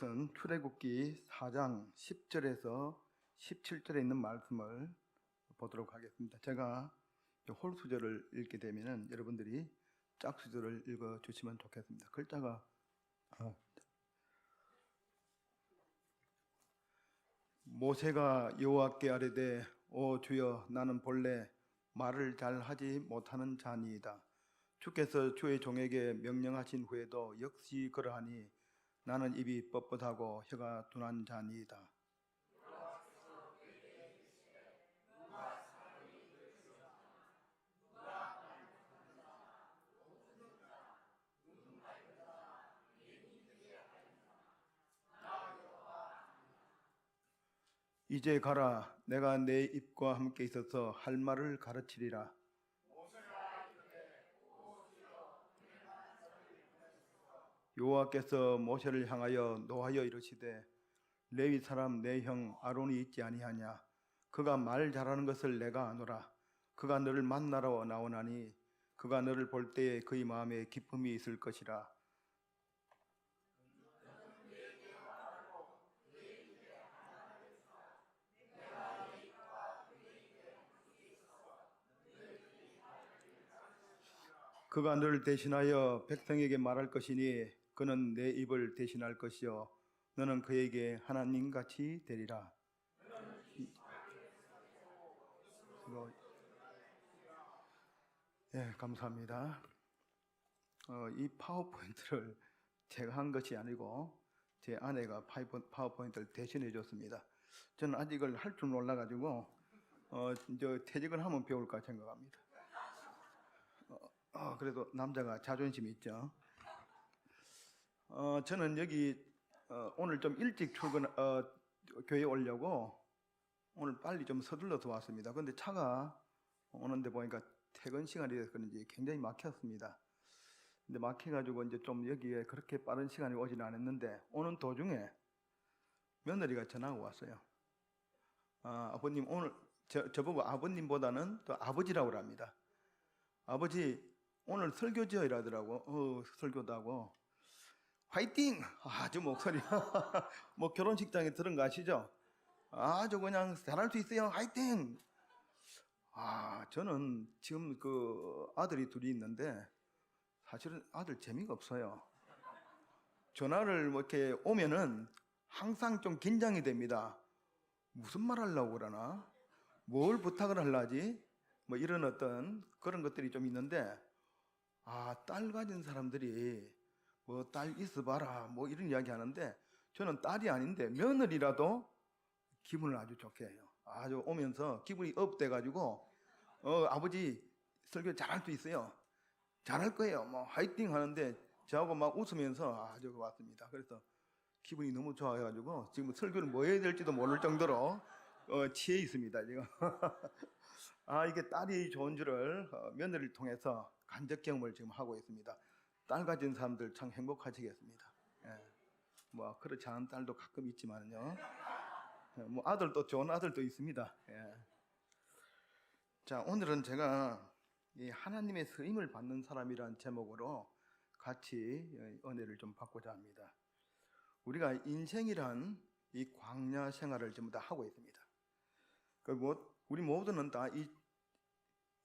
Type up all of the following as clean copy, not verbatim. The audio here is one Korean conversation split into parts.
우선 출애굽기 4장 10절에서 17절에 있는 말씀을 보도록 하겠습니다. 제가 홀수절을 읽게 되면 여러분들이 짝수절을 읽어주시면 좋겠습니다. 글자가 모세가 여호와께 아뢰되 오 주여 나는 본래 말을 잘하지 못하는 자니이다. 주께서 주의 종에게 명령하신 후에도 역시 그러하니 나는 입이 뻣뻣하고 혀가 둔한 자니이다. 이제 가라. 내가 내 입과 함께 있어서 할 말을 가르치리라. 여호와께서 모세를 향하여 노하여 이르시되 레위 사람 내 형 아론이 있지 아니하냐. 그가 말 잘하는 것을 내가 아노라. 그가 너를 만나러 나오나니 그가 너를 볼 때에 그의 마음에 기쁨이 있을 것이라. 그가 너를 대신하여 백성에게 말할 것이니 그는 내 입을 대신할 것이요 너는 그에게 하나님같이 되리라. 예, 감사합니다. 이 파워포인트를 제가 한 것이 아니고 제 아내가 파워포인트를 대신해 줬습니다. 저는 아직을 할 줄 몰라가지고 이제 퇴직을 하면 배울까 생각합니다. 그래도 남자가 자존심이 있죠. 저는 여기 오늘 좀 일찍 교회에 오려고 오늘 빨리 좀 서둘러서 왔습니다. 근데 차가 오는데 보니까 퇴근 시간이 돼서 그런지 굉장히 막혔습니다. 근데 막혀가지고 이제 좀 여기에 그렇게 빠른 시간이 오지는 않았는데 오는 도중에 며느리가 전화가 왔어요. 아버님 오늘 저보고 아버님보다는 또 아버지라고 합니다. 아버지 오늘 설교지요 이러더라고. 설교도 하고 화이팅! 아주 목소리가 뭐 결혼식장에 들은 거 아시죠? 아주 그냥 잘할 수 있어요. 화이팅! 저는 지금 그 아들이 둘이 있는데 사실은 아들 재미가 없어요. 전화를 뭐 이렇게 오면은 항상 좀 긴장이 됩니다. 무슨 말 하려고 그러나? 뭘 부탁을 하려지? 뭐 이런 어떤 그런 것들이 좀 있는데 딸 가진 사람들이 뭐 딸 있어봐라 뭐 이런 이야기 하는데 저는 딸이 아닌데 며느리라도 기분을 아주 좋게 해요. 아주 오면서 기분이 업돼가지고 아버지 설교 잘할 수 있어요. 잘할 거예요. 뭐 화이팅 하는데 저하고 막 웃으면서 아주 왔습니다. 그래서 기분이 너무 좋아가지고 지금 설교를 뭐 해야 될지도 모를 정도로 취해 있습니다 지금. 이게 딸이 좋은 줄을 며느리를 통해서 간접 경험을 지금 하고 있습니다. 딸 가진 사람들 참 행복하시겠습니다. 예. 뭐 그렇지 않은 딸도 가끔 있지만요. 뭐 아들도 좋은 아들도 있습니다. 예. 자, 오늘은 제가 이 하나님의 쓰임을 받는 사람이라는 제목으로 같이 은혜를 좀 받고자 합니다. 우리가 인생이란 이 광야 생활을 전부 다 하고 있습니다. 우리 모두는 다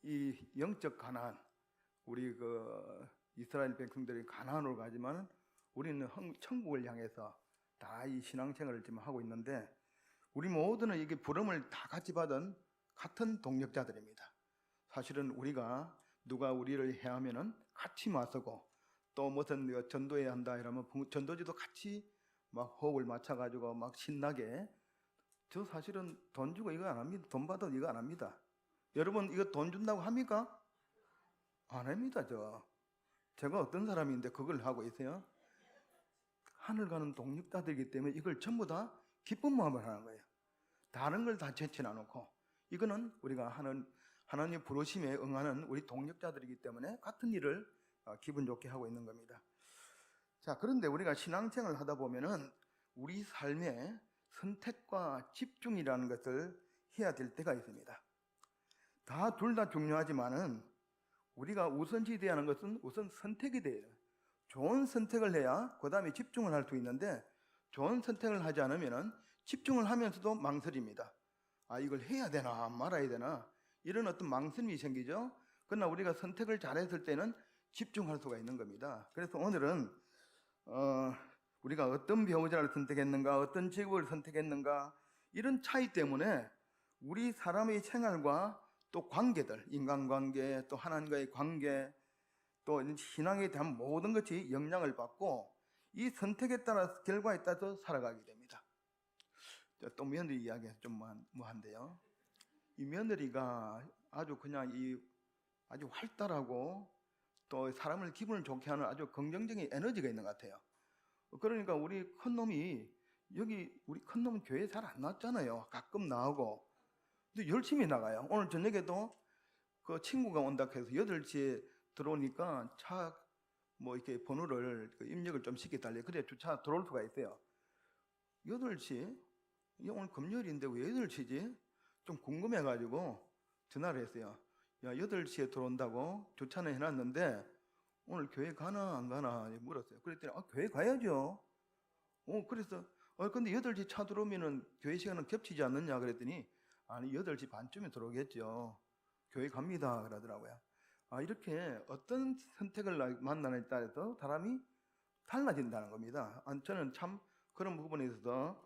이 영적 가나안, 우리 그 이스라엘 백성들이 가나안으로 가지만 우리는 천국을 향해서 다 이 신앙생활을 지금 하고 있는데 우리 모두는 이게 부름을 다 같이 받은 같은 동력자들입니다. 사실은 우리가 누가 우리를 해하면은 같이 맞서고 또 무슨 전도해야 한다 이러면 전도지도 같이 막 호흡을 맞춰가지고 막 신나게 저 사실은 돈 주고 이거 안 합니다. 돈 받아도 이거 안 합니다. 여러분 이거 돈 준다고 합니까? 안 합니다. 제가 어떤 사람인데 그걸 하고 있어요? 하늘 가는 동력자들이기 때문에 이걸 전부 다 기쁜 마음을 하는 거예요. 다른 걸 다 제치는 않고 이거는 우리가 하나님 부르심에 응하는 우리 동력자들이기 때문에 같은 일을 기분 좋게 하고 있는 겁니다. 자, 그런데 우리가 신앙생활을 하다 보면은 우리 삶에 선택과 집중이라는 것을 해야 될 때가 있습니다. 둘 다 중요하지만은 우리가 우선시 하는 것은 우선 선택이 돼요. 좋은 선택을 해야 그 다음에 집중을 할 수 있는데 좋은 선택을 하지 않으면 집중을 하면서도 망설입니다. 아, 이걸 해야 되나 말아야 되나 이런 어떤 망설임이 생기죠. 그러나 우리가 선택을 잘했을 때는 집중할 수가 있는 겁니다. 그래서 오늘은 우리가 어떤 배우자를 선택했는가, 어떤 직업을 선택했는가, 이런 차이 때문에 우리 사람의 생활과 또 관계들, 인간관계, 또 하나님과의 관계, 또 신앙에 대한 모든 것이 영향을 받고 이 선택에 따라서 결과에 따라서 살아가게 됩니다. 또 며느리 이야기가 좀 뭐한데요. 이 며느리가 아주 그냥 아주 활달하고 또 사람을 기분을 좋게 하는 아주 긍정적인 에너지가 있는 것 같아요. 그러니까 우리 큰놈이 우리 큰놈은 교회 잘 안 나왔잖아요. 가끔 나오고. 근데 열심히 나가요. 오늘 저녁에도 그 친구가 온다 해서 8시에 들어오니까 차 이렇게 번호를 입력을 좀 시켜달래. 그래 주차 들어올 수가 있어요. 8시? 오늘 금요일인데 왜 8시지? 좀 궁금해가지고 전화를 했어요. 야, 8시에 들어온다고 주차는 해놨는데 오늘 교회 가나 안 가나 물었어요. 그랬더니 교회 가야죠. 그래서 근데 8시 차 들어오면은 교회 시간은 겹치지 않느냐 그랬더니 아니 8시 반쯤에 들어오겠죠. 교회 갑니다 그러더라고요. 이렇게 어떤 선택을 만나느냐에 따라서 사람이 달라진다는 겁니다. 저는 참 그런 부분에 있어서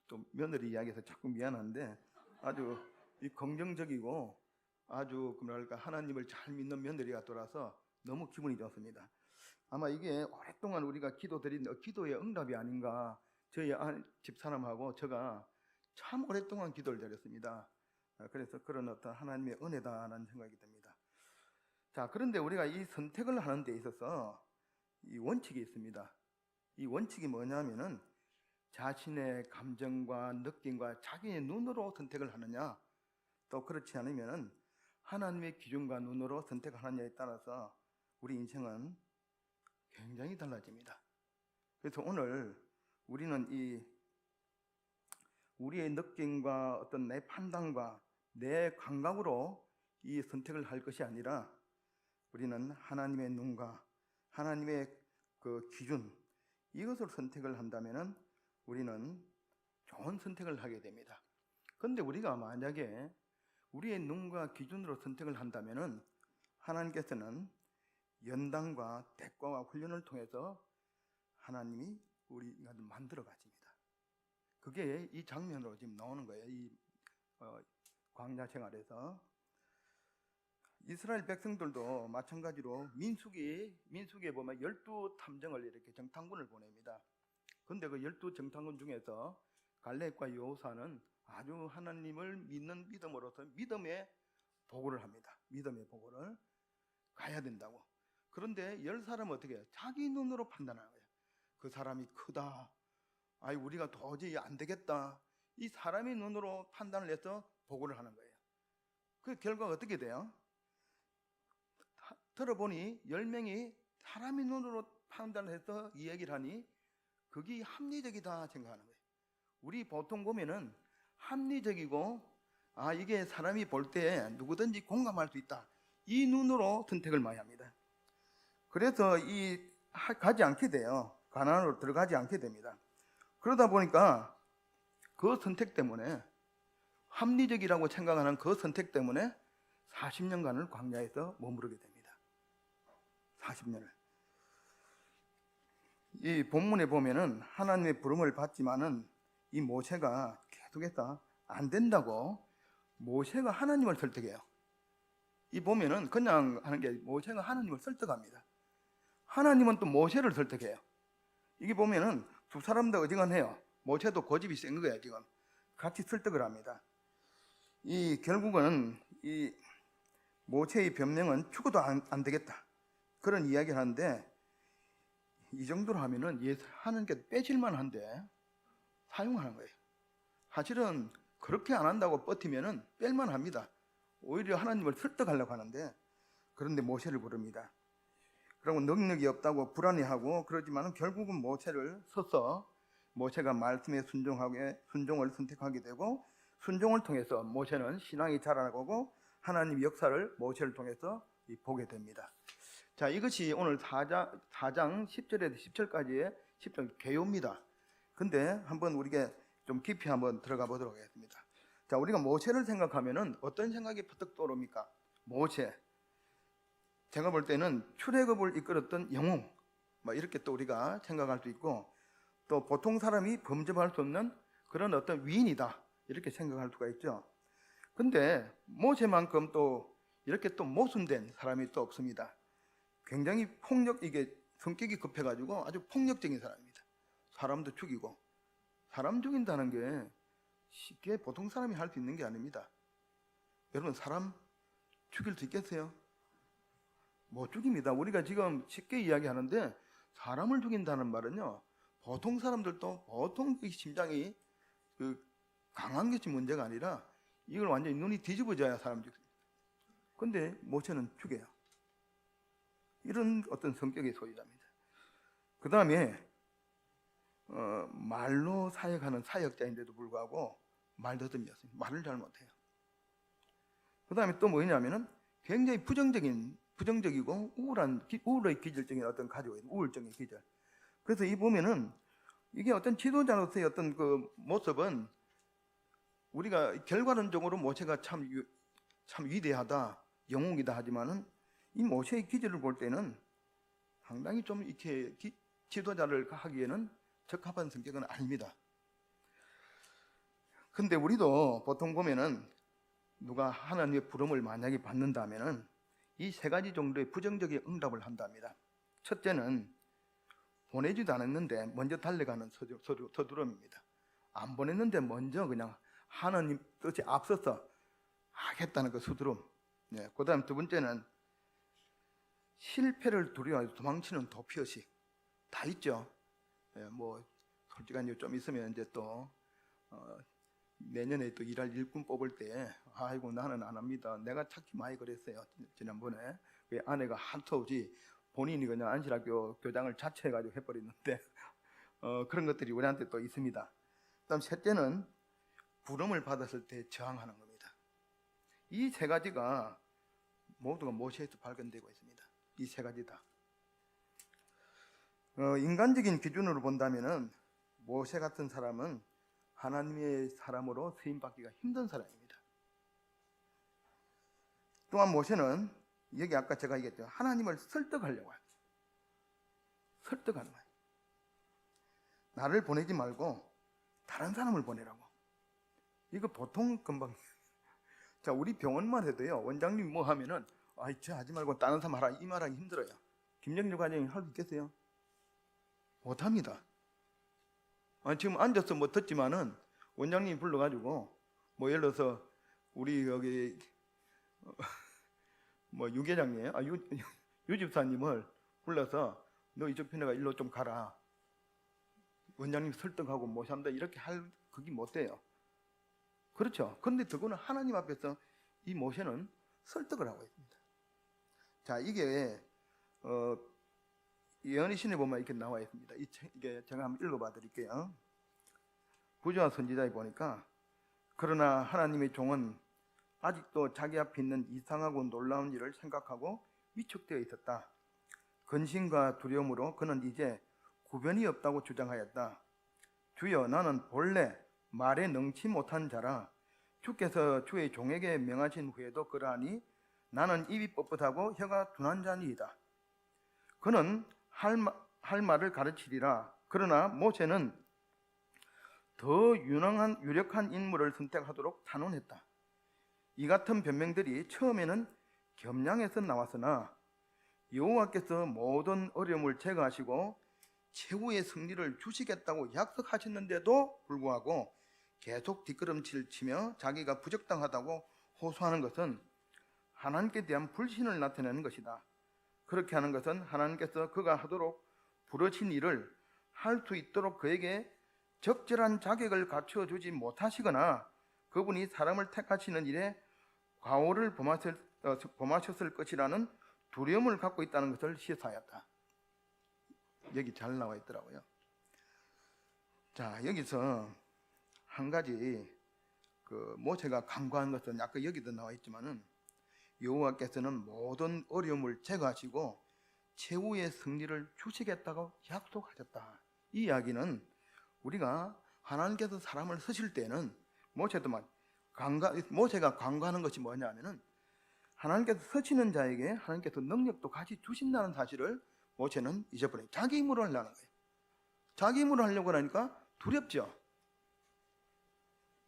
또 며느리 이야기해서 자꾸 미안한데 아주 긍정적이고 아주 뭐랄까 하나님을 잘 믿는 며느리가 돌아서 너무 기분이 좋습니다. 아마 이게 오랫동안 우리가 기도드린 기도의 응답이 아닌가. 저희 집사람하고 제가 참 오랫동안 기도를 드렸습니다. 그래서 그런 어떤 하나님의 은혜다라는 생각이 듭니다. 자, 그런데 우리가 이 선택을 하는 데 있어서 이 원칙이 있습니다. 이 원칙이 뭐냐면은 자신의 감정과 느낌과 자기의 눈으로 선택을 하느냐, 또 그렇지 않으면은 하나님의 기준과 눈으로 선택하느냐에 따라서 우리 인생은 굉장히 달라집니다. 그래서 오늘 우리는 우리의 느낌과 어떤 내 판단과 내 감각으로 이 선택을 할 것이 아니라 우리는 하나님의 눈과 하나님의 그 기준, 이것을 선택을 한다면은 우리는 좋은 선택을 하게 됩니다. 그런데 우리가 만약에 우리의 눈과 기준으로 선택을 한다면은 하나님께서는 연단과 대가와 훈련을 통해서 하나님이 우리가 만들어 가십니다. 그게 이 장면으로 지금 나오는 거예요. 이 광야 생활에서 이스라엘 백성들도 마찬가지로 민수기에 보면 12탐정을 이렇게 정탐군을 보냅니다. 그런데 그 12정탐군 중에서 갈렙과 여호수아는 아주 하나님을 믿는 믿음으로서 믿음의 보고를 합니다. 믿음의 보고를 가야 된다고. 그런데 10사람은 어떻게 해요? 자기 눈으로 판단하는 거예요. 그 사람이 크다. 우리가 도저히 안 되겠다. 이 사람의 눈으로 판단을 해서 보고를 하는 거예요. 그 결과가 어떻게 돼요? 들어보니 10명이 사람의 눈으로 판단을 해서 이 얘기를 하니 그게 합리적이다 생각하는 거예요. 우리 보통 보면은 합리적이고 이게 사람이 볼 때 누구든지 공감할 수 있다. 이 눈으로 선택을 많이 합니다. 그래서 가지 않게 돼요. 가나안으로 들어가지 않게 됩니다. 그러다 보니까 그 선택 때문에 합리적이라고 생각하는 그 선택 때문에 40년간을 광야에서 머무르게 됩니다. 40년을. 이 본문에 보면은 하나님의 부름을 받지만은 이 모세가 계속해서 안 된다고 모세가 하나님을 설득해요. 이 보면은 그냥 하는 게 모세가 하나님을 설득합니다. 하나님은 또 모세를 설득해요. 이게 보면은 두 사람 다 어지간해요. 모세도 고집이 센 거예요. 지금 같이 설득을 합니다. 결국은 이 모세의 변명은 죽어도 안 되겠다 그런 이야기를 하는데 이 정도로 하면은 하는 게 빼질만 한데 사용하는 거예요. 사실은 그렇게 안 한다고 버티면은 뺄만 합니다. 오히려 하나님을 설득하려고 하는데 그런데 모세를 부릅니다. 그리고 능력이 없다고 불안해하고 그러지만 결국은 모세를 서서 모세가 말씀에 순종을 선택하게 되고 순종을 통해서 모세는 신앙이 자라나고 하나님의 역사를 모세를 통해서 보게 됩니다. 자, 이것이 오늘 4장 10절에서 10절까지의 10절 개요입니다. 근데 한번 우리가 좀 깊이 한번 들어가 보도록 하겠습니다. 자, 우리가 모세를 생각하면은 어떤 생각이 퍼뜩 떠오릅니까? 모세. 제가 볼 때는 출애굽을 이끌었던 영웅, 뭐 이렇게 또 우리가 생각할 수 있고, 또 보통 사람이 범접할 수 없는 그런 어떤 위인이다 이렇게 생각할 수가 있죠. 근데 모세만큼 또 이렇게 또 모순된 사람이 또 없습니다. 굉장히 이게 성격이 급해가지고 아주 폭력적인 사람입니다. 사람도 죽이고, 사람 죽인다는 게 쉽게 보통 사람이 할 수 있는 게 아닙니다. 여러분, 사람 죽일 수 있겠어요? 못 죽입니다. 우리가 지금 쉽게 이야기하는데, 사람을 죽인다는 말은요, 보통 사람들도 보통 그 심장이 강한 것이 문제가 아니라 이걸 완전히 눈이 뒤집어져야 사람 죽습니다. 근데 모세는 죽여요. 이런 어떤 성격의 소유자입니다. 그 다음에 말로 사역하는 사역자인데도 불구하고 말더듬이었어요. 말을 잘 못해요. 그 다음에 또 뭐냐면은 굉장히 부정적이고 우울의 기질적인 어떤 가지고 있는 우울증의 기질. 그래서 이 보면은 이게 어떤 지도자로서의 어떤 그 모습은 우리가 결과론적으로 모세가 참 위대하다, 영웅이다 하지만은 이 모세의 기질을 볼 때는 상당히 좀 이렇게 지도자를 하기에는 적합한 성격은 아닙니다. 근데 우리도 보통 보면은 누가 하나님의 부름을 만약에 받는다면은 이 세 가지 정도의 부정적인 응답을 한답니다. 첫째는 보내지도 않았는데 먼저 달려가는 서두름입니다. 안 보냈는데 먼저 그냥 하나님 뜻에 앞서서 하겠다는 그 서두름. 네. 그 다음 두 번째는 실패를 두려워해서 도망치는 도피의식. 다 있죠. 네, 뭐 솔직한 좀 있으면 이제 또 내년에 또 일할 일꾼 뽑을 때 아이고 나는 안 합니다. 내가 찾기 많이 그랬어요. 지난번에 그 아내가 한터 없이 본인이 그냥 안실학교 교장을 자처해가지고 해버리는데 그런 것들이 우리한테 또 있습니다. 그다음 셋째는 부름을 받았을 때 저항하는 겁니다. 이 세 가지가 모두가 모세에서 발견되고 있습니다. 이 세 가지 다. 인간적인 기준으로 본다면은 모세 같은 사람은 하나님의 사람으로 쓰임받기가 힘든 사람입니다. 또한 모세는 여기 아까 제가 얘기했죠. 하나님을 설득하려고 해요. 설득하는 거예요. 나를 보내지 말고 다른 사람을 보내라고. 이거 보통 금방. 자, 우리 병원만 해도요. 원장님 뭐 하면은 저 하지 말고 다른 사람 하라 이 말하기 힘들어요. 김정일 과장이 할 수 있겠어요? 못합니다. 지금 앉아서 뭐 듣지만은 원장님이 불러가지고 뭐 예를 들어서 우리 여기 뭐 유 계장님, 유 집사님을 불러서 너 이쪽 편에가 일로 좀 가라. 원장님 설득하고 모셔한다 이렇게 그게 못 돼요. 그렇죠. 그런데 그거는 하나님 앞에서 이 모세는 설득을 하고 있습니다. 자, 이게 예언의 신에 보면 이렇게 나와 있습니다. 이게 제가 한번 읽어봐 드릴게요. 부조와 선지자에 보니까 그러나 하나님의 종은 아직도 자기 앞에 있는 이상하고 놀라운 일을 생각하고 위축되어 있었다. 근심과 두려움으로 그는 이제 구변이 없다고 주장하였다. 주여, 나는 본래 말에 능치 못한 자라 주께서 주의 종에게 명하신 후에도 그러하니 나는 입이 뻣뻣하고 혀가 둔한 자니이다. 그는 할 말을 가르치리라. 그러나 모세는 더 유력한 인물을 선택하도록 단언했다. 이 같은 변명들이 처음에는 겸양해서 나왔으나 여호와께서 모든 어려움을 제거하시고 최후의 승리를 주시겠다고 약속하셨는데도 불구하고 계속 뒷걸음질 치며 자기가 부적당하다고 호소하는 것은 하나님께 대한 불신을 나타내는 것이다. 그렇게 하는 것은 하나님께서 그가 하도록 부르신 일을 할 수 있도록 그에게 적절한 자격을 갖춰주지 못하시거나 그분이 사람을 택하시는 일에 과오를 범하셨을 것이라는 두려움을 갖고 있다는 것을 시사하였다. 여기 잘 나와 있더라고요. 자, 여기서 한 가지 모세가 간과한 것은 아까 여기도 나와 있지만은 여호와께서는 모든 어려움을 제거하시고 최후의 승리를 주시겠다고 약속하셨다. 이 이야기는 우리가 하나님께서 사람을 쓰실 때는 모세도 모세가 간구하는 것이 뭐냐면은 하나님께서 쓰시는 자에게 하나님께서 능력도 같이 주신다는 사실을 모세는 잊어버려요. 자기 힘으로 하려는 거예요. 자기 힘으로 하려고 하니까 두렵죠.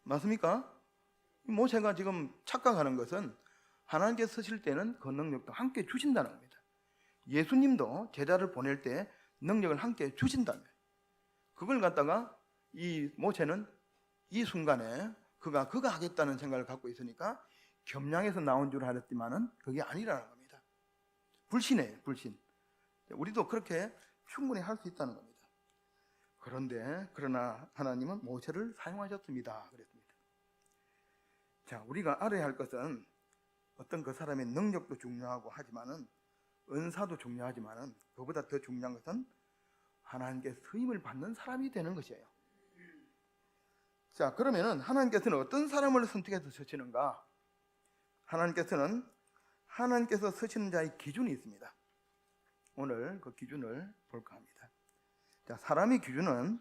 맞습니까? 모세가 지금 착각하는 것은 하나님께서 쓰실 때는 그 능력도 함께 주신다는 겁니다. 예수님도 제자를 보낼 때 능력을 함께 주신다는 거예요. 그걸 갖다가 이 모세는 이 순간에 그가 하겠다는 생각을 갖고 있으니까 겸양에서 나온 줄 알았지만은 그게 아니라는 겁니다. 불신이에요, 불신. 우리도 그렇게 충분히 할 수 있다는 겁니다. 그러나 하나님은 모세를 사용하셨습니다. 그랬습니다. 자, 우리가 알아야 할 것은 어떤 그 사람의 능력도 중요하고 하지만은 은사도 중요하지만은 그보다 더 중요한 것은 하나님께 쓰임을 받는 사람이 되는 것이에요. 자, 그러면은 하나님께서는 어떤 사람을 선택해서 쓰시는가? 하나님께서 쓰시는 자의 기준이 있습니다. 오늘 그 기준을 볼까 합니다. 자, 사람의 기준은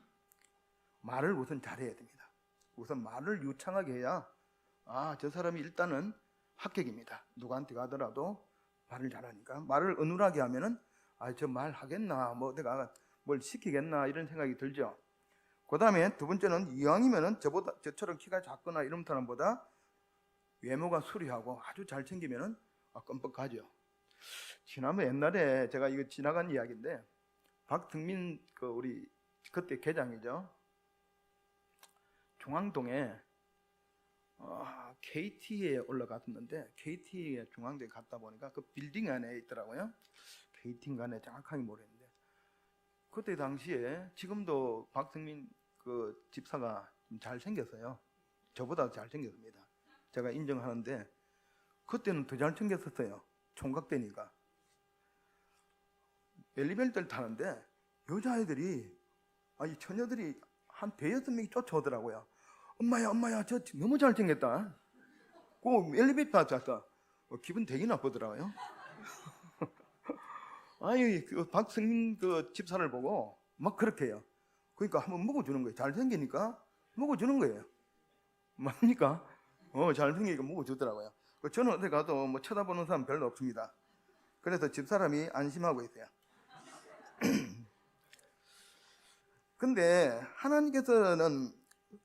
말을 우선 잘해야 됩니다. 우선 말을 유창하게 해야 저 사람이 일단은 합격입니다. 누구한테 가더라도 말을 잘하니까. 말을 어눌하게 하면은 저 말 하겠나, 내가 뭘 시키겠나 이런 생각이 들죠. 그 다음에 두 번째는 이왕이면은 저처럼 키가 작거나 이런 사람보다 외모가 수려하고 아주 잘생기면은 끔뻑하죠. 지난번 옛날에 제가 이거 지나간 이야기인데 박승민 우리 그때 계장이죠. 중앙동에 KT에 올라갔었는데 KT에 중앙동에 갔다 보니까 그 빌딩 안에 있더라고요. KT인가 네 정확하게 모르겠는데 그때 당시에 지금도 박승민 그 집사가 좀 잘생겼어요. 저보다 잘생겼습니다. 제가 인정하는데 그때는 더 잘생겼었어요. 총각되니까. 엘리베이터를 타는데 여자애들이 이 처녀들이 한 대여섯 명이 쫓아오더라고요. 엄마야 저 너무 잘생겼다. 그 엘리베이터 타서 기분 되게 나쁘더라고요. 그 박승민 그 집사를 보고 막 그렇게 해요. 그러니까 한번 먹어주는 거예요. 잘생기니까 먹어주는 거예요. 맞습니까? 잘생기니까 먹어주더라고요. 저는 어디 가도 쳐다보는 사람 별로 없습니다. 그래서 집사람이 안심하고 있어요. 근데 하나님께서는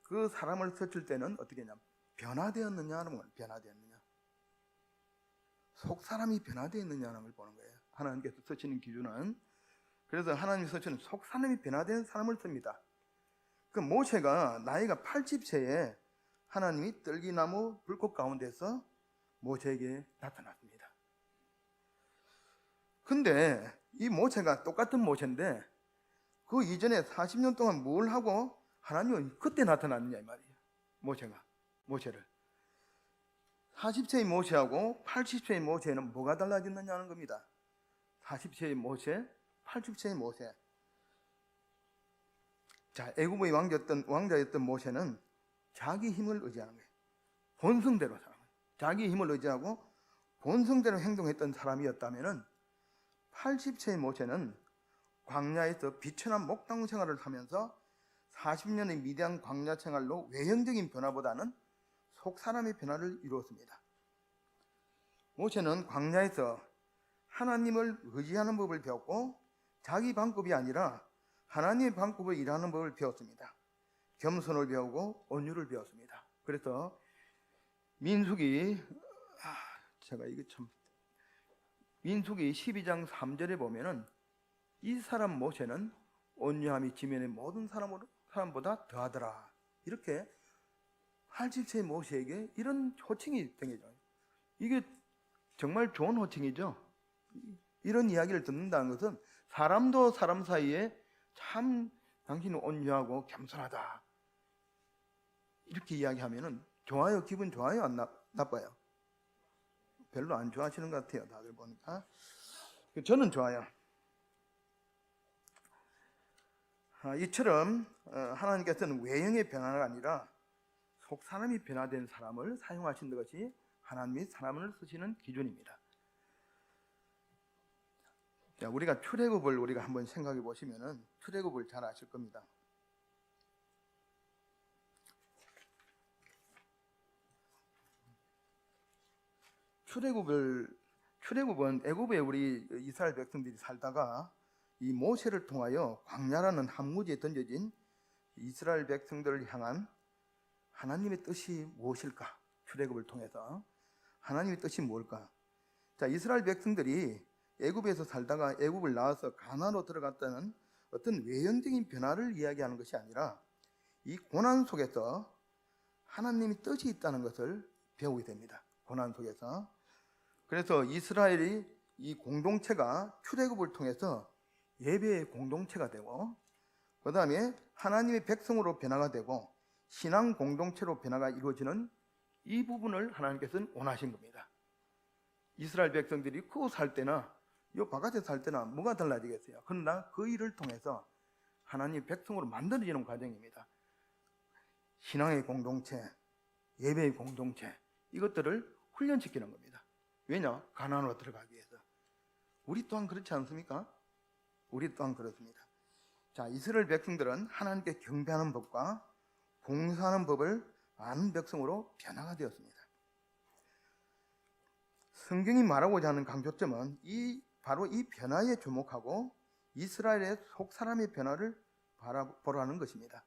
그 사람을 쓰실 때는 어떻게 했냐? 변화되었느냐는 걸 변화되었느냐. 속 사람이 변화되었느냐는 걸 보는 거예요. 하나님께서 쓰시는 기준은. 그래서 하나님이 쓰시는 속 사람이 변화된 사람을 씁니다. 그 모세가 나이가 80세에 하나님이 떨기나무 불꽃 가운데서 모세에게 나타났습니다. 근데 이 모세가 똑같은 모세인데 그 이전에 40년 동안 뭘 하고 하나님은 그때 나타났느냐 이 말이에요. 모세를 40세의 모세하고 80세의 모세는 뭐가 달라졌느냐는 겁니다. 40세의 모세, 80세의 모세. 자, 애굽의 왕자였던 모세는 자기 힘을 의지하는 거예요. 본성대로 사는 거예요. 자기 힘을 의지하고 본성대로 행동했던 사람이었다면은 80세의 모세는 광야에서 비천한 목당 생활을 하면서 40년의 미디안 광야 생활로 외형적인 변화보다는 속 사람의 변화를 이루었습니다. 모세는 광야에서 하나님을 의지하는 법을 배웠고 자기 방법이 아니라 하나님의 방법을 일하는 법을 배웠습니다. 겸손을 배우고 온유를 배웠습니다. 그래서 민수기 민수기 12장 3절에 보면은 이 사람 모세는 온유함이 지면의 모든 사람보다 더하더라. 이렇게 80세의 모세에게 이런 호칭이 생겨요. 이게 정말 좋은 호칭이죠. 이런 이야기를 듣는다는 것은 사람도 사람 사이에 참 당신은 온유하고 겸손하다. 이렇게 이야기하면은 좋아요? 기분 좋아요? 안 나빠요? 별로 안 좋아하시는 것 같아요. 다들 보니까. 저는 좋아요. 이처럼 하나님께서는 외형의 변화가 아니라 속 사람이 변화된 사람을 사용하신 것이 하나님이 사람을 쓰시는 기준입니다. 자, 우리가 출애굽을 한번 생각해 보시면은 출애굽을 잘 아실 겁니다. 출애굽은 애굽에 우리 이스라엘 백성들이 살다가 이 모세를 통하여 광야라는 한무지에 던져진 이스라엘 백성들을 향한 하나님의 뜻이 무엇일까? 출애굽을 통해서 하나님의 뜻이 무엇일까? 자, 이스라엘 백성들이 애굽에서 살다가 애굽을 나와서 가나안으로 들어갔다는 어떤 외형적인 변화를 이야기하는 것이 아니라 이 고난 속에서 하나님의 뜻이 있다는 것을 배우게 됩니다. 고난 속에서. 그래서 이스라엘이 이 공동체가 출애굽을 통해서 예배의 공동체가 되고, 그 다음에 하나님의 백성으로 변화가 되고 신앙 공동체로 변화가 이루어지는 이 부분을 하나님께서는 원하신 겁니다. 이스라엘 백성들이 그 살 때나 요 바깥에 살 때나 뭐가 달라지겠어요? 그러나 그 일을 통해서 하나님 백성으로 만들어지는 과정입니다. 신앙의 공동체, 예배의 공동체, 이것들을 훈련시키는 겁니다. 왜냐? 가나안으로 들어가기 위해서. 우리 또한 그렇지 않습니까? 우리 또한 그렇습니다. 자, 이스라엘 백성들은 하나님께 경배하는 법과 봉사하는 법을 아는 백성으로 변화가 되었습니다. 성경이 말하고자 하는 강조점은 바로 이 변화에 주목하고 이스라엘의 속 사람의 변화를 바라보라는 것입니다.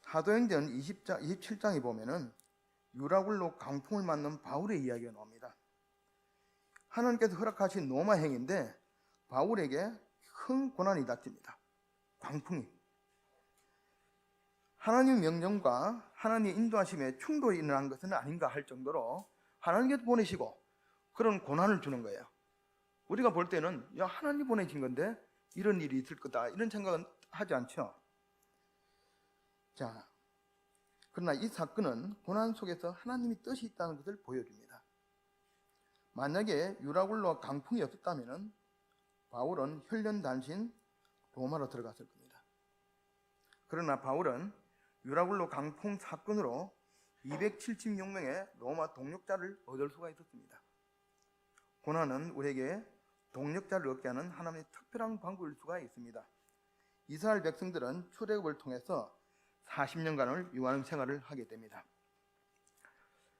사도행전 27장에 보면은 유라굴로 강풍을 맞는 바울의 이야기가 나옵니다. 하나님께서 허락하신 노마 행인데 바울에게 큰 고난이 닥칩니다. 광풍이. 하나님의 명령과 하나님의 인도하심에 충돌이 일어난 것은 아닌가 할 정도로 하나님께서 보내시고 그런 고난을 주는 거예요. 우리가 볼 때는 야, 하나님 보내신 건데 이런 일이 있을 거다 이런 생각은 하지 않죠. 자, 그러나 이 사건은 고난 속에서 하나님의 뜻이 있다는 것을 보여줍니다. 만약에 유라굴로와 강풍이 없었다면 바울은 혈련단신 로마로 들어갔을 겁니다. 그러나 바울은 유라굴로 강풍 사건으로 276명의 로마 동력자를 얻을 수가 있었습니다. 고난은 우리에게 동력자를 얻게 하는 하나님의 특별한 방법일 수가 있습니다. 이스라엘 백성들은 출애굽을 통해서 40년간을 유한 생활을 하게 됩니다.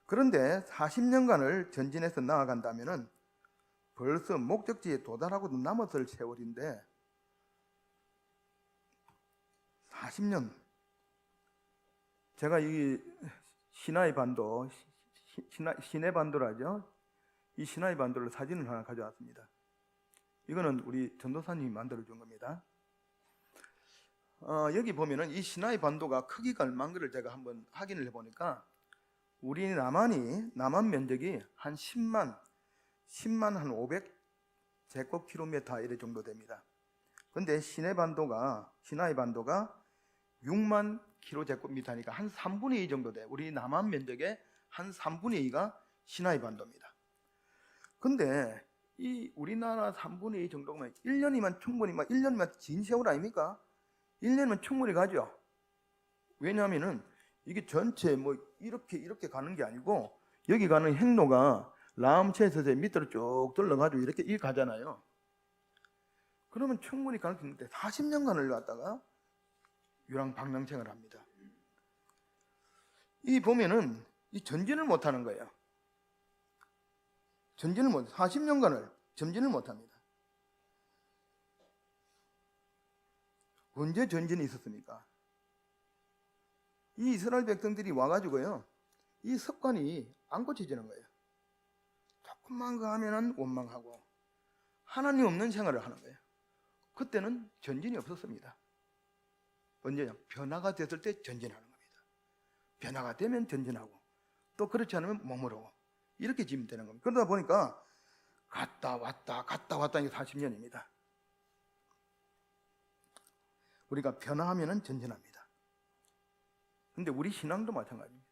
그런데 40년간을 전진해서 나아간다면 벌써 목적지에 도달하고도 남았을 세월인데 40년, 제가 이 시나이 반도, 시내 반도라죠. 이 시나이 반도를 사진을 하나 가져왔습니다. 이거는 우리 전도사님이 만들어준 겁니다. 여기 보면은 이 시나이 반도가 크기가 얼마인가를 제가 한번 확인을 해보니까 우리 남한 면적이 한 10만 한 500제곱킬로미터 이래 정도 됩니다. 근데 시나이 반도가 6만 킬로제곱미터니까 한 3분의 2 정도 돼. 우리 남한 면적의 한 3분의 2가 시나이 반도입니다. 근데 이 우리나라 3분의 2 정도면 1년이면 충분히 1년이면 긴 세월 아닙니까? 1년이면 충분히 가죠. 왜냐하면은 이게 전체 이렇게 가는 게 아니고 여기 가는 행로가 라암체에서 밑으로 쭉 들러가지고 이렇게 가잖아요. 그러면 충분히 갈 수 있는데 40년간을 갖다가 유랑 방랑생을 합니다. 이 보면은 이 전진을 못 하는 거예요. 40년간을 전진을 못 합니다. 언제 전진이 있었습니까? 이 이스라엘 백성들이 와가지고요, 이 습관이 안 고쳐지는 거예요. 조금만 거 하면은 원망하고 하나님 없는 생활을 하는 거예요. 그때는 전진이 없었습니다. 언제요? 변화가 됐을 때 전진하는 겁니다. 변화가 되면 전진하고 또 그렇지 않으면 머무르고 이렇게 지면 되는 겁니다. 그러다 보니까 갔다 왔다 이게 40년입니다. 우리가 변화하면 전진합니다. 근데 우리 신앙도 마찬가지입니다.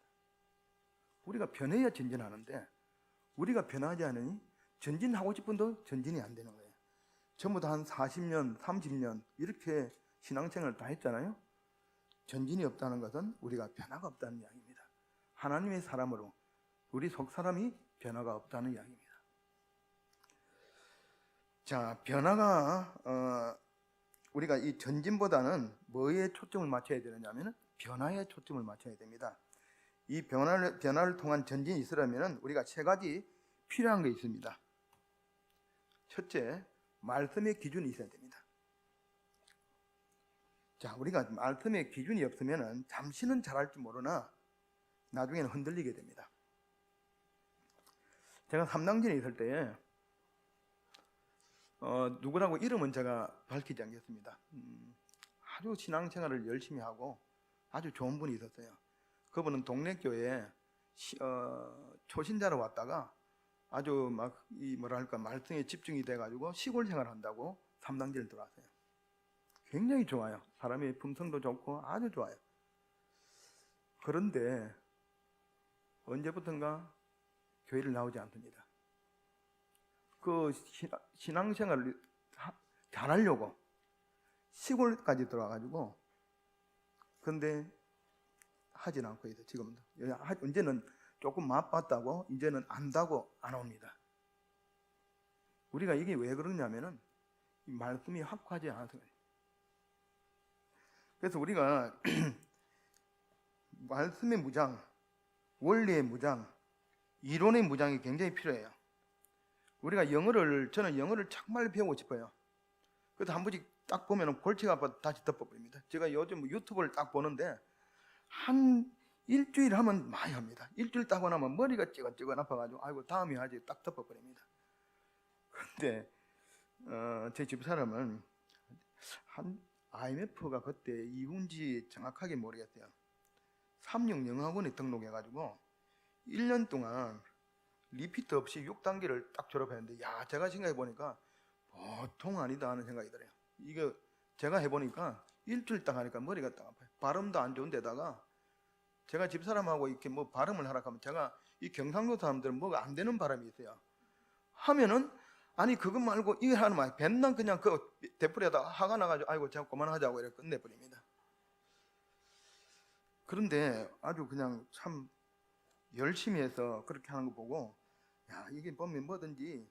우리가 변해야 전진하는데 우리가 변하지 않으니 전진하고 싶은도 전진이 안 되는 거예요. 전부 다 한 40년, 30년 이렇게 신앙생활을 다 했잖아요. 전진이 없다는 것은 우리가 변화가 없다는 이야기입니다. 하나님의 사람으로 우리 속 사람이 변화가 없다는 이야기입니다. 자, 변화가 우리가 이 전진보다는 뭐에 초점을 맞춰야 되느냐면 변화에 초점을 맞춰야 됩니다. 이 변화를 통한 전진이 있으려면 우리가 세 가지 필요한 게 있습니다. 첫째, 말씀의 기준이 있어야 됩니다. 자, 우리가 말씀의 기준이 없으면 잠시는 잘할 줄 모르나 나중에는 흔들리게 됩니다. 제가 삼당진에 있을 때에 누구라고 이름은 제가 밝히지 않겠습니다. 아주 신앙생활을 열심히 하고 아주 좋은 분이 있었어요. 그분은 동네 교회에 초신자로 왔다가 아주 막 말씀에 집중이 돼가지고 시골 생활한다고 삼당진을 들어왔어요. 굉장히 좋아요. 사람의 품성도 좋고 아주 좋아요. 그런데 언제부턴가 교회를 나오지 않습니다. 그 신앙생활을 잘하려고 시골까지 들어와가지고 근데 하진 않고 있어요. 지금도. 언제는 조금 맛봤다고 이제는 안다고 안 옵니다. 우리가 이게 왜 그러냐면은 이 말씀이 확고하지 않아서 그래요. 그래서 우리가 말씀의 무장, 원리의 무장, 이론의 무장이 굉장히 필요해요. 우리가 저는 영어를 정말 배우고 싶어요. 그래서 한 번씩 딱 보면 골치가 아파 다시 덮어버립니다. 제가 요즘 유튜브를 딱 보는데 한 일주일 하면 많이 합니다. 일주일 따고 나면 머리가 찌긋찌긋 아파가지고 아이고 다음에 하지 딱 덮어버립니다. 그런데 제 집사람은 한 IMF가 그때 이후인지 정확하게 모르겠어요. 36영어학원에 등록해가지고 1년 동안 리피트 없이 6단계를 딱 졸업했는데 야 제가 생각해보니까 보통 아니다 하는 생각이 들어요. 이거 제가 해보니까 일주일 딱 하니까 머리가 딱 아파요. 발음도 안 좋은 데다가 제가 집사람하고 이렇게 뭐 발음을 하라 하면 제가 이 경상도 사람들은 뭐가 안 되는 발음이 있어요. 하면은 아니 그것 말고 이거 하는 말 맨날 그냥 그 대풀에다 화가 나가지고 아이고 제가 그만하자고 이렇게 끝내버립니다. 그런데 아주 그냥 참 열심히 해서 그렇게 하는 거 보고 야 이게 보면 뭐든지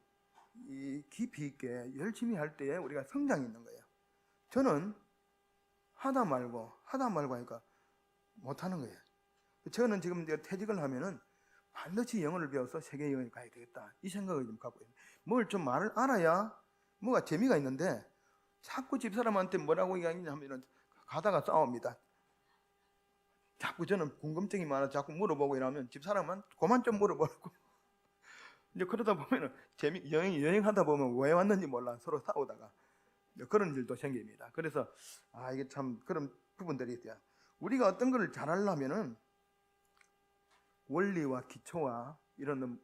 이 깊이 있게 열심히 할 때에 우리가 성장이 있는 거예요. 저는 하다 말고 하니까 못하는 거예요. 저는 지금 내가 퇴직을 하면은 반드시 영어를 배워서 세계 여행을 가야 되겠다 이 생각을 좀 갖고 있어요. 뭘 좀 말을 알아야 뭐가 재미가 있는데 자꾸 집사람한테 뭐라고 이야기하면은 가다가 싸웁니다. 자꾸 저는 궁금증이 많아 자꾸 물어보고 이러면 집사람은 그만 좀 물어보고 이제 그러다 보면은 여행하다 보면 왜 왔는지 몰라 서로 싸우다가 그런 일도 생깁니다. 그래서 이게 참 그런 부분들이 있어요. 우리가 어떤 걸 잘하려면은 원리와 기초와 이런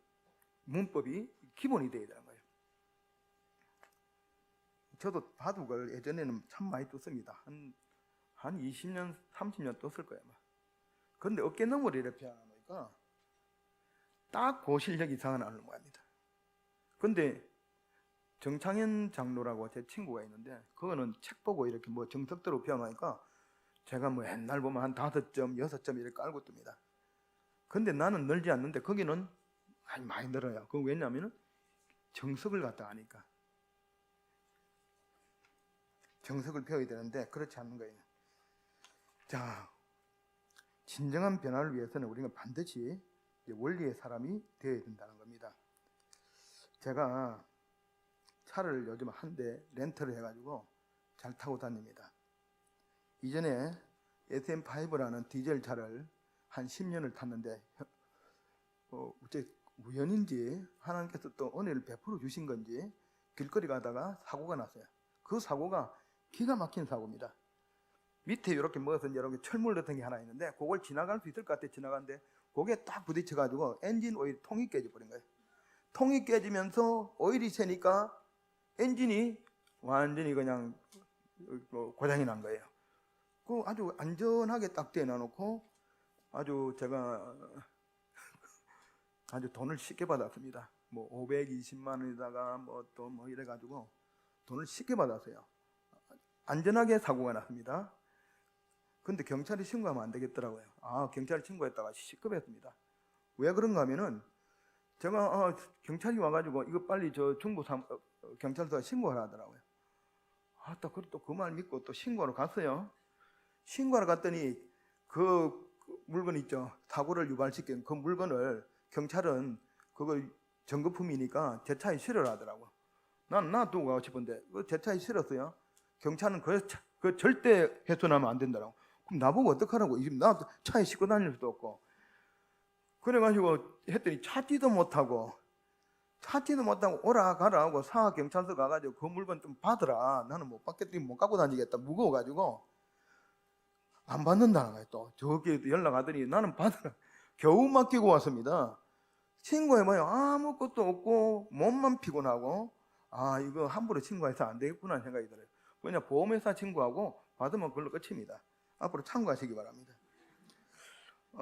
문법이 기본이 되어야 되는 거예요. 저도 바둑을 예전에는 참 많이 떴습니다. 한 20년, 30년 떴을 거예요. 그런데 어깨너머를 이렇게 하니까 딱 그 실력 이상은 안 넘어갑니다. 그런데 정창현 장로라고 제 친구가 있는데 그거는 책 보고 이렇게 뭐 정석대로 배워놓으니까 제가 뭐 옛날 보면 한 5점, 6점 이렇게 깔고 뜹니다. 근데 나는 늘지 않는데 거기는 많이 늘어요. 그건 왜냐하면 정석을 갖다 하니까 정석을 배워야 되는데 그렇지 않는 거예요. 자, 진정한 변화를 위해서는 우리가 반드시 원리의 사람이 되어야 된다는 겁니다. 제가 차를 요즘 한 대 렌트를 해가지고 잘 타고 다닙니다. 이전에 SM5라는 디젤 차를 한 10년을 탔는데 어째 우연인지 하나님께서 또 은혜를 베풀어 주신 건지 길거리 가다가 사고가 났어요. 그 사고가 기가 막힌 사고입니다. 밑에 이렇게 뭐서 이렇게 철물 같은 게 하나 있는데 그걸 지나갈 수 있을 것 같아 지나가는데 그게 딱 부딪혀가지고 엔진 오일 통이 깨져버린 거예요. 통이 깨지면서 오일이 새니까 엔진이 완전히 그냥 고장이 난 거예요. 그 아주 안전하게 딱 대놔놓고 아주 제가 아주 돈을 쉽게 받았습니다. 뭐 520만 원에다가 뭐 또 뭐 이래가지고 돈을 쉽게 받았어요. 안전하게 사고가 났습니다. 근데 경찰에 신고하면 안 되겠더라고요. 경찰에 신고했다가 시급했습니다. 왜 그런가 하면은 제가 경찰이 와가지고 이거 빨리 저 중부 경찰서에 신고하라 하더라고요. 또 그 말 믿고 또 신고하러 갔어요. 신고하러 갔더니 그 물건 있죠. 사고를 유발시킨 그 물건을 경찰은 그거 점거품이니까 제 차에 실으라 하더라고. 난 놔두고 가고 싶은데 제 차에 실었어요. 경찰은 그 절대 훼손하면 안 된다고. 그럼 나보고 어떡하라고. 지금 나 차에 싣고 다닐 수도 없고. 그래가지고 했더니 찾지도 못하고 오라 가라 하고 사학경찰서 가가지고 그 물건 좀 받으라. 나는 못 받겠더니 못 갖고 다니겠다. 무거워가지고 안 받는다는 거예요. 또 저기 연락하더니 나는 받으라. 겨우 맡기고 왔습니다. 신고해봐요. 아무것도 없고 몸만 피곤하고 이거 함부로 신고해서 안 되겠구나 생각이 들어요. 그냥 보험회사 신고하고 받으면 그걸로 끝입니다. 앞으로 참고하시기 바랍니다.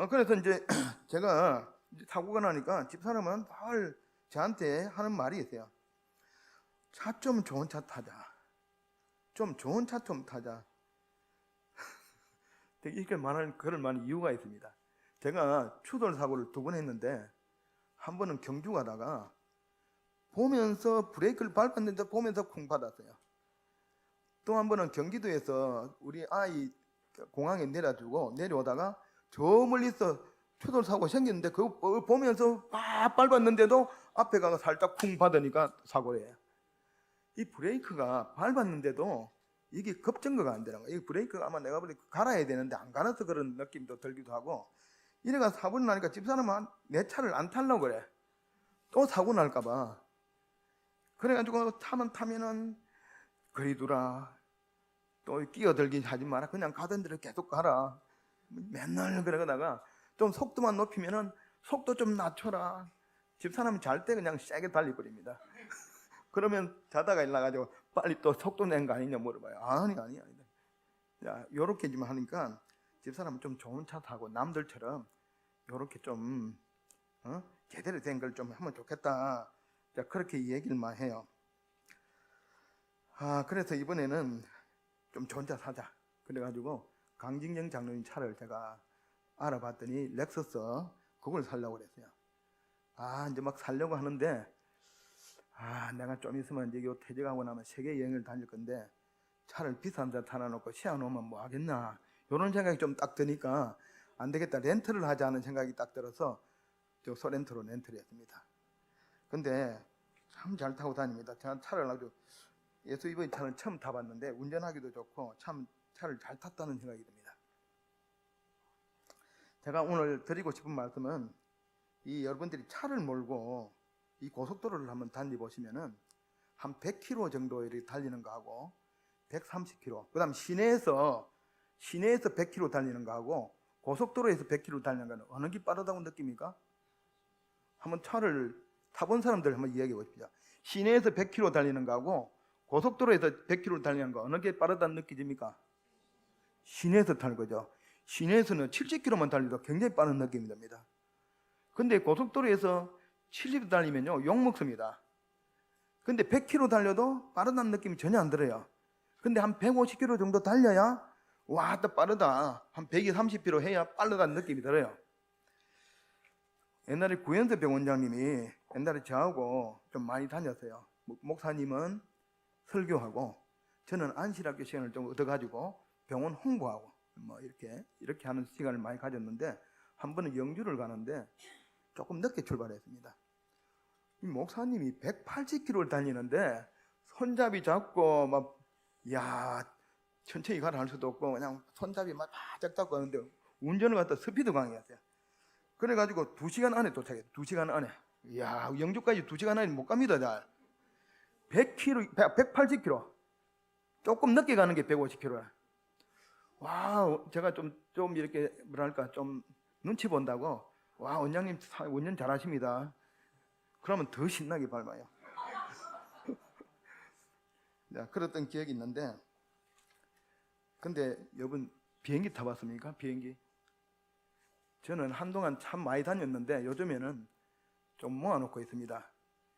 그래서 이제 제가 사고가 나니까 집사람은 늘 저한테 하는 말이 있어요. 차 좀 좋은 차 타자. 좀 좋은 차 좀 타자. 이렇게 그럴 만한 이유가 있습니다. 제가 추돌 사고를 2번 했는데 한 번은 경주 가다가 보면서 브레이크를 밟았는데 보면서 쿵 받았어요. 또 한 번은 경기도에서 우리 아이 공항에 내려주고 내려오다가 저 멀리서 추돌 사고 생겼는데 그거 보면서 막 밟았는데도 앞에 가서 살짝 쿵 받으니까 사고예요. 이 브레이크가 밟았는데도 이게 급정거가 안 되는 거예요. 이 브레이크가 아마 내가 보니 갈아야 되는데 안 갈아서 그런 느낌도 들기도 하고 이래가 사고를 나니까 집사람은 내 차를 안 타려고 그래. 또 사고 날까봐. 그래가지고 타면은 그리 두라. 또 끼어들기 하지 마라. 그냥 가던 대로 계속 가라. 맨날 그러다가 좀 속도만 높이면은 속도 좀 낮춰라. 집사람은 잘 때 그냥 세게 달리버립니다. 그러면 자다가 일어나가지고 빨리 또 속도 낸 거 아니냐 물어봐요. 아니. 자, 요렇게 좀 하니까 집사람은 좀 좋은 차 타고 남들처럼 요렇게 좀 제대로 된 걸 좀 하면 좋겠다. 자, 그렇게 얘기를만 해요. 그래서 이번에는 좀 좋은 차 사자. 그래가지고 강진경 장로님 차를 제가 알아봤더니 렉서스 그걸 살려고 그랬어요. 이제 막 살려고 하는데 내가 좀 있으면 이제 요 퇴직하고 나면 세계 여행을 다닐 건데 차를 비싼 데 타나 놓고 세워놓으면 뭐 하겠나 이런 생각이 좀 딱 드니까 안 되겠다. 렌트를 하자는 생각이 딱 들어서 저 소렌토로 렌트를 했습니다. 근데 참 잘 타고 다닙니다. 제가 차를 아주 SUV 차는 처음 타봤는데 운전하기도 좋고 참 차를 잘 탔다는 생각이 듭니다. 제가 오늘 드리고 싶은 말씀은 이 여러분들이 차를 몰고 이 고속도로를 한번 달려보시면은 한 100km 정도 이렇게 달리는 거하고 130km, 그 다음 시내에서 100km 달리는 거하고 고속도로에서 100km 달리는 거는 어느 게 빠르다고 느낍니까? 한번 차를 타본 사람들 한번 이야기해 보십시오. 시내에서 100km 달리는 거하고 고속도로에서 100km 달리는 거 어느 게 빠르다는 느낌입니까? 시내에서 타는 거죠. 시내에서는 70km만 달려도 굉장히 빠른 느낌이 듭니다. 근데 고속도로에서 70km 달리면요 욕 먹습니다. 근데 100km 달려도 빠르다는 느낌이 전혀 안 들어요. 근데 한 150km 정도 달려야 와, 또 빠르다. 한 130km 해야 빠르다는 느낌이 들어요. 옛날에 구현서 병원장님이 옛날에 저하고 좀 많이 다녔어요. 목사님은 설교하고 저는 안실학교 시간을 좀 얻어가지고 병원 홍보하고 뭐 이렇게 하는 시간을 많이 가졌는데 한 번은 영주를 가는데 조금 늦게 출발했습니다. 이 목사님이 180km를 달리는데 손잡이 잡고 막 천천히 가라 할 수도 없고 그냥 손잡이 막 바짝 잡고 하는데 운전을 갖다 스피드 강의했어요. 그래가지고 2시간 안에 도착했어요. 2시간 안에. 영주까지 2시간 안에 못 갑니다. 잘. 180km. 조금 늦게 가는 게 150km야. 제가 좀 이렇게 뭐랄까 좀 눈치 본다고 원장님 운전 잘하십니다. 그러면 더 신나게 밟아요. 그랬던 기억이 있는데 근데 여러분 비행기 타봤습니까? 비행기? 저는 한동안 참 많이 다녔는데 요즘에는 좀 모아놓고 있습니다.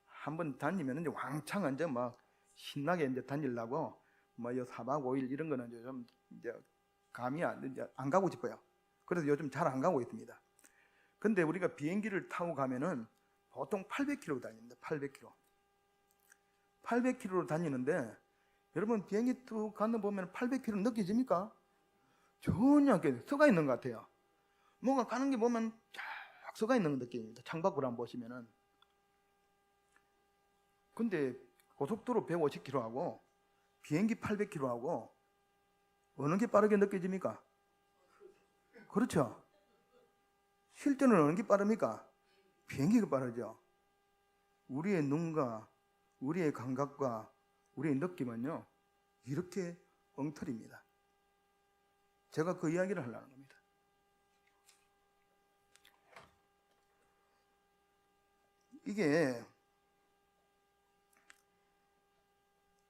한번 다니면 이제 왕창 이제 막 신나게 이제 다니려고 뭐 4박 5일 이런 거는 좀 이제 감이 안 가고 싶어요. 그래서 요즘 잘 안 가고 있습니다. 근데 우리가 비행기를 타고 가면은 보통 800km 다닙니다. 800km. 800km로 다니는데 여러분 비행기 쭉 가는 보면 800km 느껴집니까? 전혀 서가 있는 것 같아요. 뭔가 가는 게 보면 쫙 서가 있는 느낌입니다. 창밖으로 한번 보시면은. 근데 고속도로 150km하고 비행기 800km하고 어느 게 빠르게 느껴집니까? 그렇죠? 실제는 어느 게 빠릅니까? 비행기가 빠르죠. 우리의 눈과 우리의 감각과 우리의 느낌은요, 이렇게 엉터리입니다. 제가 그 이야기를 하려는 겁니다. 이게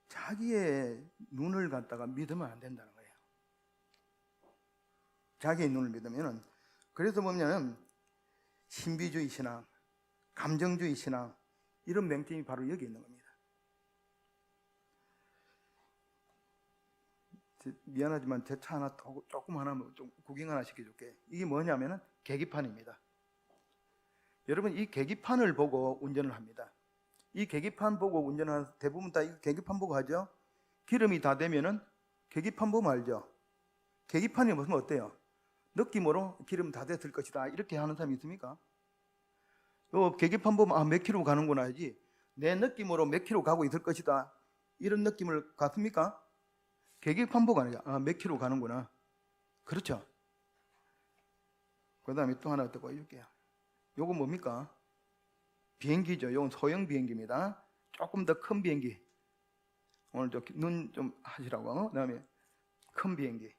자기의 눈을 갖다가 믿으면 안 된다는 거예요. 자기의 눈을 믿으면은, 그래서 보면 신비주의 신앙, 감정주의 신앙, 이런 맹점이 바로 여기 있는 겁니다. 미안하지만 제 차 하나 조금 하나 좀 구경 하나 시켜줄게. 이게 뭐냐면은 계기판입니다. 여러분, 이 계기판을 보고 운전을 합니다. 이 계기판 보고 운전하는 대부분 다 이 계기판 보고 하죠. 기름이 다 되면은 계기판 보면 알죠. 계기판이 무슨 어때요? 느낌으로 기름 다 됐을 것이다, 이렇게 하는 사람이 있습니까? 요 계기판 보면 몇 킬로 가는구나 하지, 내 느낌으로 몇 킬로 가고 있을 것이다, 이런 느낌을 갖습니까? 계기판 보고 하는 게 몇 킬로 가는구나. 그렇죠? 그 다음에 또 하나 더 보여줄게요. 요거 뭡니까? 비행기죠. 요건 소형 비행기입니다. 조금 더 큰 비행기. 오늘 눈 좀 하시라고. 그 다음에 큰 비행기.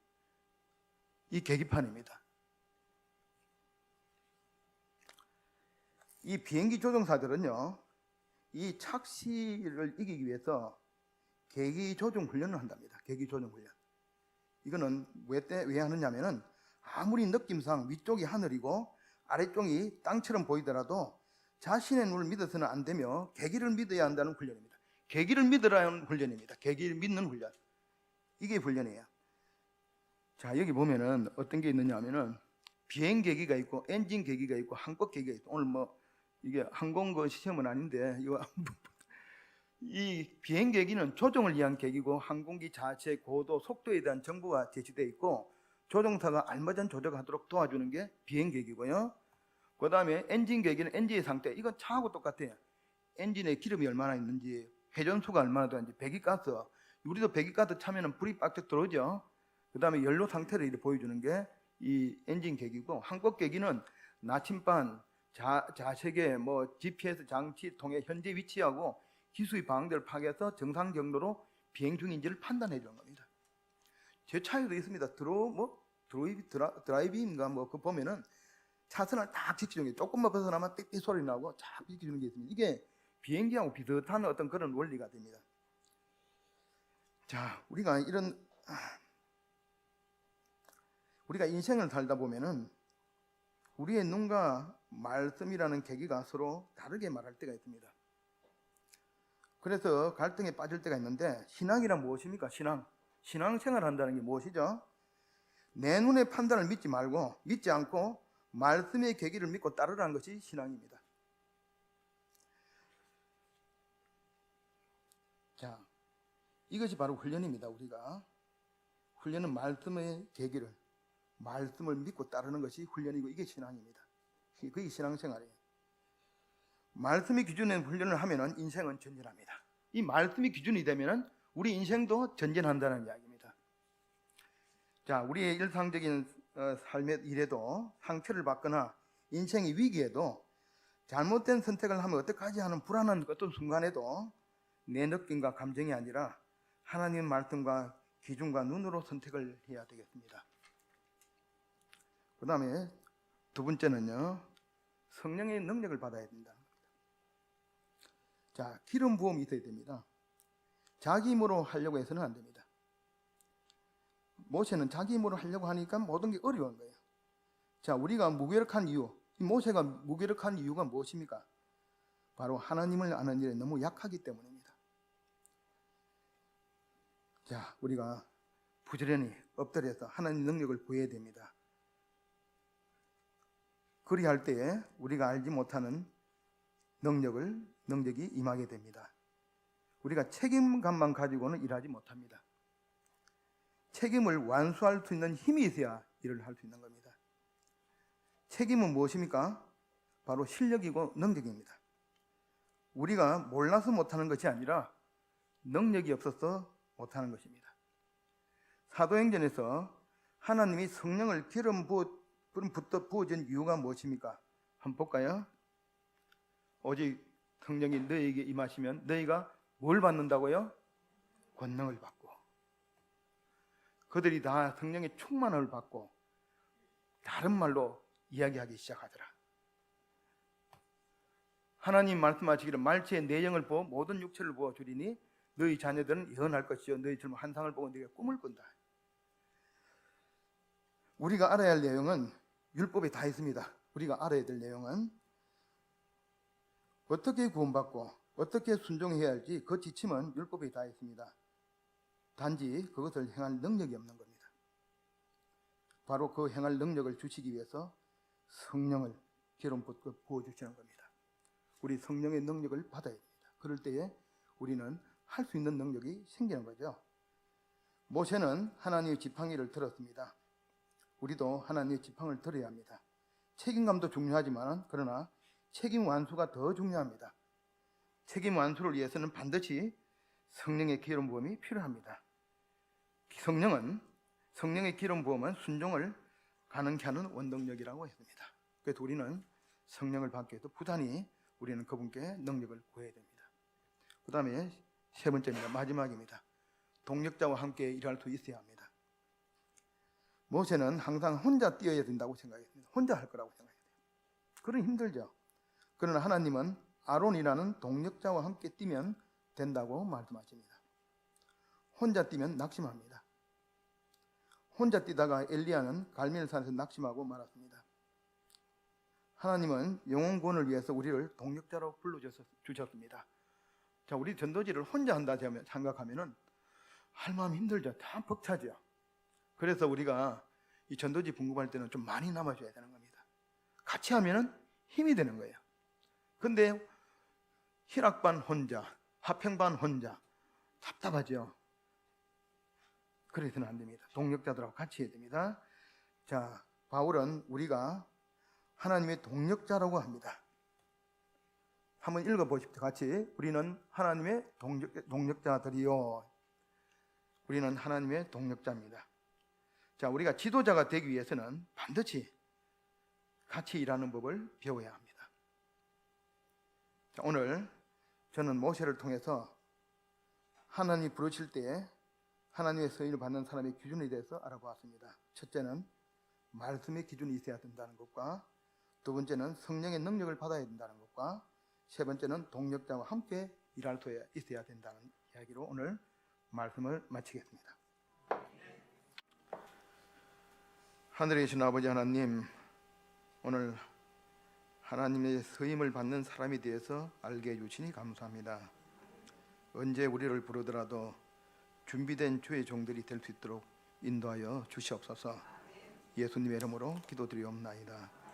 이 계기판입니다. 이 비행기 조종사들은요, 이 착시를 이기기 위해서 계기 조종 훈련을 한답니다. 계기 조종 훈련. 이거는 왜 하느냐면은, 아무리 느낌상 위쪽이 하늘이고 아래쪽이 땅처럼 보이더라도 자신의 눈을 믿어서는 안 되며 계기를 믿어야 한다는 훈련입니다. 계기를 믿으라는 훈련입니다. 계기를 믿는 훈련. 이게 훈련이에요. 자, 여기 보면은 어떤 게 있느냐 하면은, 비행 계기가 있고 엔진 계기가 있고 항법 계기가 있고, 오늘 뭐 이게 항공 그 시험은 아닌데, 이거 이 비행 계기는 조종을 위한 계기고, 항공기 자체, 고도, 속도에 대한 정보가 제시되어 있고, 조종사가 알맞은 조작하도록 도와주는 게 비행 계기고요. 그 다음에 엔진 계기는 엔진의 상태, 이건 차하고 똑같아요. 엔진에 기름이 얼마나 있는지, 회전수가 얼마나 되는지, 배기가스, 우리도 배기가스 차면은 불이 빡 들어오죠. 그 다음에 연료 상태를 이렇게 보여주는 게 이 엔진 계기고, 항법 계기는 나침반, 자세계, GPS 장치 통해 현재 위치하고 기수의 방향대를 파악해서 정상 경로로 비행 중인지를 판단해 주는 겁니다. 제 차에도 있습니다. 드라이브인가 그거 보면은 차선을 딱 지켜주는 게, 조금만 벗어나면 삑삑 소리 나고 쫙 지켜주는 게 있습니다. 이게 비행기하고 비슷한 어떤 그런 원리가 됩니다. 자, 우리가 인생을 살다 보면은 우리의 눈과 말씀이라는 계기가 서로 다르게 말할 때가 있습니다. 그래서 갈등에 빠질 때가 있는데, 신앙이란 무엇입니까? 신앙생활을 한다는 게 무엇이죠? 내 눈의 판단을 믿지 않고 말씀의 계기를 믿고 따르라는 것이 신앙입니다. 자, 이것이 바로 훈련입니다. 우리가 훈련은 말씀의 계기를, 말씀을 믿고 따르는 것이 훈련이고, 이게 신앙입니다. 그게 신앙생활이에요. 말씀이 기준의 훈련을 하면은 인생은 전진합니다. 이 말씀이 기준이 되면은 우리 인생도 전진한다는 이야기입니다. 자, 우리의 일상적인 삶의 일에도, 상처를 받거나 인생의 위기에도, 잘못된 선택을 하면 어떡하지 하는 불안한 어떤 순간에도 내 느낌과 감정이 아니라 하나님의 말씀과 기준과 눈으로 선택을 해야 되겠습니다. 그 다음에 두 번째는요, 성령의 능력을 받아야 된다. 자, 기름 부음이 있어야 됩니다. 자기 힘으로 하려고 해서는 안 됩니다. 모세는 자기 힘으로 하려고 하니까 모든 게 어려운 거예요. 자, 우리가 무기력한 이유, 모세가 무기력한 이유가 무엇입니까? 바로 하나님을 아는 일에 너무 약하기 때문입니다. 자, 우리가 부지런히 엎드려서 하나님 능력을 구해야 됩니다. 그리할 때에 우리가 알지 못하는 능력이 임하게 됩니다. 우리가 책임감만 가지고는 일하지 못합니다. 책임을 완수할 수 있는 힘이 있어야 일을 할 수 있는 겁니다. 책임은 무엇입니까? 바로 실력이고 능력입니다. 우리가 몰라서 못하는 것이 아니라 능력이 없어서 못하는 것입니다. 사도행전에서 하나님이 성령을 기름 부어준 이유가 무엇입니까? 한번 볼까요? 오직 성령이 너희에게 임하시면 너희가 뭘 받는다고요? 권능을 받고. 그들이 다 성령의 충만을 받고 다른 말로 이야기하기 시작하더라. 하나님 말씀하시기를 말체의 내영을 보고 모든 육체를 보아 주리니 너희 자녀들은 예언할 것이요 너희처럼 환상을 보고 네가 꿈을 꾼다. 우리가 알아야 할 내용은 율법에 다 있습니다. 우리가 알아야 될 내용은 어떻게 구원받고 어떻게 순종해야 할지 그 지침은 율법에 다 있습니다. 단지 그것을 행할 능력이 없는 겁니다. 바로 그 행할 능력을 주시기 위해서 성령을 기름 부어주시는 겁니다. 우리 성령의 능력을 받아야 됩니다. 그럴 때에 우리는 할 수 있는 능력이 생기는 거죠. 모세는 하나님의 지팡이를 들었습니다. 우리도 하나님의 지팡이를 들어야 합니다. 책임감도 중요하지만 그러나 책임 완수가 더 중요합니다. 책임 완수를 위해서는 반드시 성령의 기름 부음이 필요합니다. 성령의 기름 부음은 순종을 가능케 하는 원동력이라고 했습니다. 그래서 우리는 성령을 받기 위해서 부단히 우리는 그분께 능력을 구해야 됩니다. 그 다음에 세 번째입니다. 마지막입니다. 동력자와 함께 일할 수 있어야 합니다. 모세는 항상 혼자 뛰어야 된다고 생각했습니다. 혼자 할 거라고 생각했어요. 그건 힘들죠. 그러나 하나님은 아론이라는 동력자와 함께 뛰면 된다고 말씀하십니다. 혼자 뛰면 낙심합니다. 혼자 뛰다가 엘리야는 갈멜산에서 낙심하고 말았습니다. 하나님은 영혼 구원을 위해서 우리를 동력자로 불러주셨습니다. 자, 우리 전도지를 혼자 한다 생각하면은 할 마음이 힘들죠. 다 벅차죠. 그래서 우리가 이 전도지 분급할 때는 좀 많이 남아줘야 되는 겁니다. 같이 하면은 힘이 되는 거예요. 근데 희락반 혼자, 화평반 혼자 답답하죠. 그래서는 안 됩니다. 동력자들하고 같이 해야 됩니다. 자, 바울은 우리가 하나님의 동력자라고 합니다. 한번 읽어보십시오. 같이. 우리는 하나님의 동력자들이요. 우리는 하나님의 동력자입니다. 자, 우리가 지도자가 되기 위해서는 반드시 같이 일하는 법을 배워야 합니다. 자, 오늘 저는 모세를 통해서 하나님이 부르실 때 하나님의 서인을 받는 사람의 기준에 대해서 알아보았습니다. 첫째는 말씀의 기준이 있어야 된다는 것과 두 번째는 성령의 능력을 받아야 된다는 것과 세 번째는 동력자와 함께 일할 수 있어야 된다는 이야기로 오늘 말씀을 마치겠습니다. 하늘에 계신 아버지 하나님, 오늘 하나님의 서임을 받는 사람에 대해서 알게 해주시니 감사합니다. 언제 우리를 부르더라도 준비된 주의 종들이 될 수 있도록 인도하여 주시옵소서. 예수님의 이름으로 기도드리옵나이다.